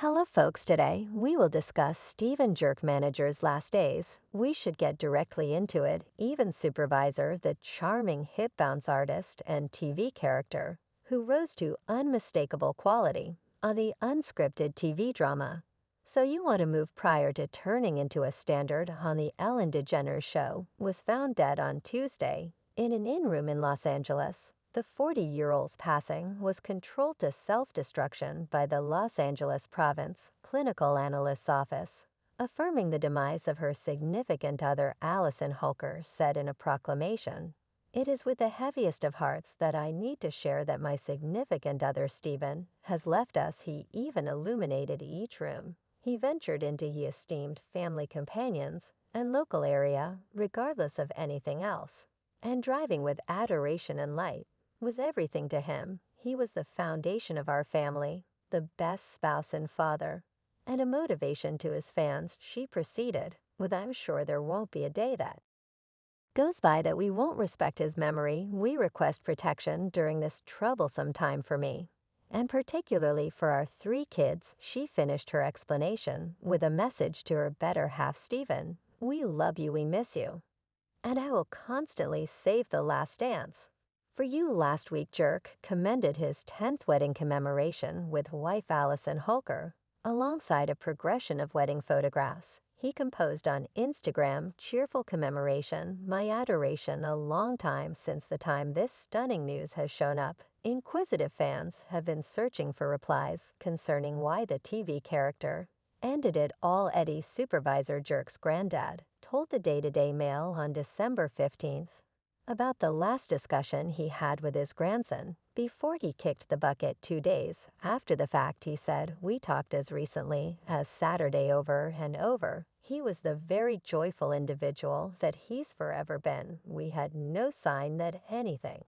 Hello, folks. Today, we will discuss Steven Jerk Manager's last days. We should get directly into it. Even Supervisor, the charming hip bounce artist and TV character, who rose to unmistakable quality on the unscripted TV drama. So You Want to Move prior to turning into a standard on the Ellen DeGeneres show, was found dead on Tuesday in an inn-room in Los Angeles. The 40-year-old's passing was controlled to self-destruction by the Los Angeles Province Clinical Analyst's Office, affirming the demise of her significant other. Allison Holker said in a proclamation. It is with the heaviest of hearts that I need to share that my significant other, Stephen, has left us. He even illuminated each room. He ventured into he esteemed family companions and local area, regardless of anything else. And driving with adoration and light was everything to him. He was the foundation of our family, the best spouse and father, and a motivation to his fans. She proceeded with, I'm sure there won't be a day that goes by that we won't respect his memory. We request protection during this troublesome time for me, and particularly for our three kids. She finished her explanation with a message to her better half, Stephen. We love you, we miss you, and I will constantly save the last dance for you. Last week, Jerk commended his 10th wedding commemoration with wife Allison Holker, alongside a progression of wedding photographs. He composed on Instagram, cheerful commemoration, my adoration. A long time since the time this stunning news has shown up. Inquisitive fans have been searching for replies concerning why the TV character ended it all. Eddie, Supervisor Jerk's granddad, told the Day-to-Day Mail on December 15th about the last discussion he had with his grandson before he kicked the bucket 2 days after the fact. He said, "We talked as recently as Saturday over and over. He was the very joyful individual that he's forever been. We had no sign that anything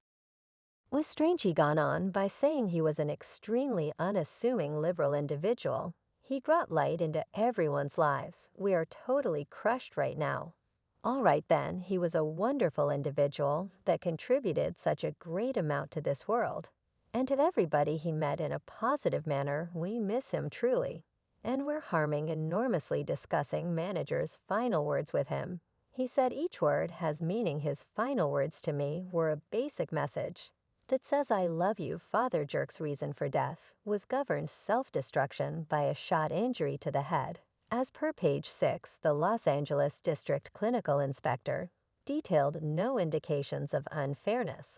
was strange." He gone on by saying he was an extremely unassuming liberal individual. He brought light into everyone's lives. We are totally crushed right now. All right then, he was a wonderful individual that contributed such a great amount to this world, and to everybody he met in a positive manner. We miss him truly, and we're harming enormously discussing manager's final words with him. He said each word has meaning. His final words to me were a basic message that says, I love you. Father Jerk's reason for death was governed self-destruction by a shot injury to the head. As per page 6, the Los Angeles District Clinical Inspector detailed no indications of unfairness,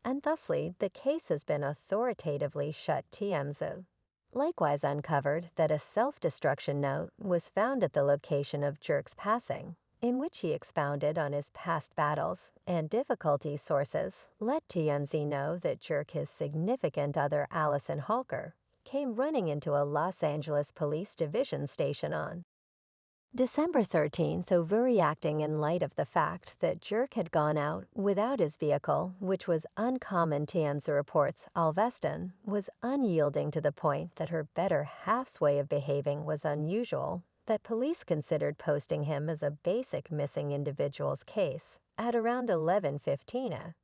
and thusly the case has been authoritatively shut. TMZ likewise uncovered that a self-destruction note was found at the location of Jerk's passing, in which he expounded on his past battles and difficulties. Sources let TMZ know that Jerk, his significant other Allison Holker, came running into a Los Angeles Police Division station on December 13th, overreacting in light of the fact that Jerk had gone out without his vehicle, which was uncommon. TMZ reports Alveston was unyielding to the point that her better half's way of behaving was unusual, that police considered posting him as a basic missing individuals case. At around 11:15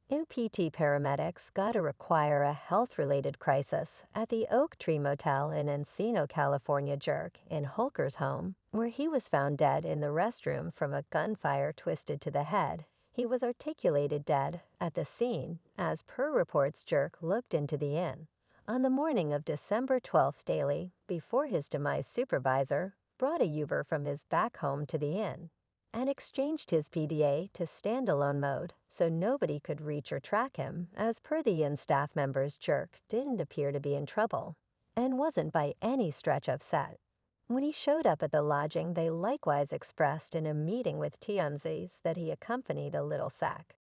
UPT paramedics got to require a health-related crisis at the Oak Tree Motel in Encino, California. Jerk, in Holker's home, where he was found dead in the restroom from a gunfire twisted to the head. He was articulated dead at the scene. As per reports, Jerk looked into the inn on the morning of December 12th daily before his demise. Supervisor brought a Uber from his back home to the inn and exchanged his PDA to standalone mode so nobody could reach or track him. As per the inn staff members, Jerk didn't appear to be in trouble and wasn't by any stretch upset. When he showed up at the lodging, they likewise expressed in a meeting with TMZ's that he accompanied a little sack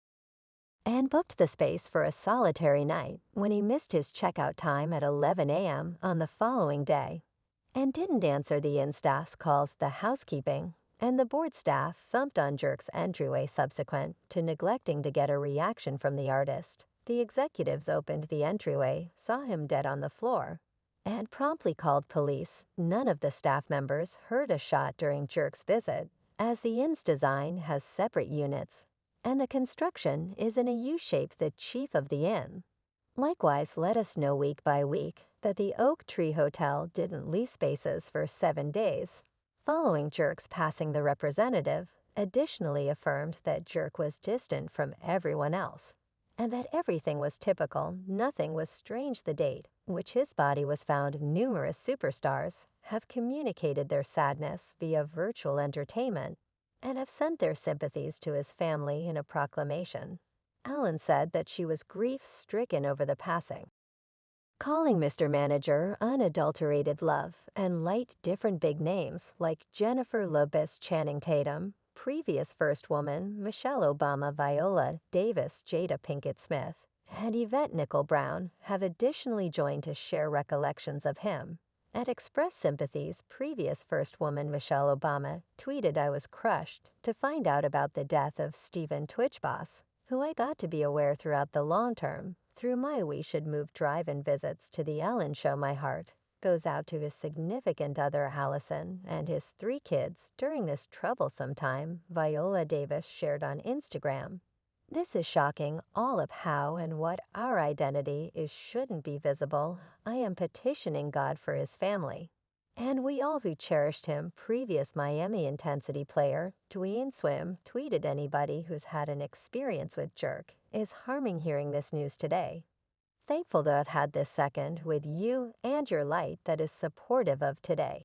and booked the space for a solitary night when he missed his checkout time at 11 a.m. on the following day and didn't answer the inn staff's calls. The housekeeping and the board staff thumped on Jerk's entryway subsequent to neglecting to get a reaction from the artist. The executives opened the entryway, saw him dead on the floor, and promptly called police. None of the staff members heard a shot during Jerk's visit, as the inn's design has separate units, and the construction is in a U shape. The chief of the inn likewise let us know week by week that the Oak Tree Hotel didn't lease spaces for 7 days. Following Jerk's passing, the representative additionally affirmed that Jerk was distant from everyone else, and that everything was typical, nothing was strange. The date, which his body was found, numerous superstars have communicated their sadness via virtual entertainment and have sent their sympathies to his family in a proclamation. Allen said that she was grief-stricken over the passing, calling Mr. Manager unadulterated love and light different big names like Jennifer Lopez, Channing Tatum, previous First Woman Michelle Obama, Viola Davis, Jada Pinkett Smith, and Yvette Nicole Brown have additionally joined to share recollections of him and express sympathies. Previous First Woman Michelle Obama tweeted, "I was crushed to find out about the death of Stephen Twitch Boss, who I got to be aware throughout the long term through my We Should Move drive-in visits to the Ellen Show. My heart goes out to his significant other Allison and his 3 kids during this troublesome time," Viola Davis shared on Instagram. "This is shocking. All of how and what our identity is shouldn't be visible. I am petitioning God for his family and we all who cherished him." Previous Miami Intensity player Dwayne Swim tweeted, "Anybody who's had an experience with Jerk is harming hearing this news today. Thankful to have had this second with you and your light that is supportive of today."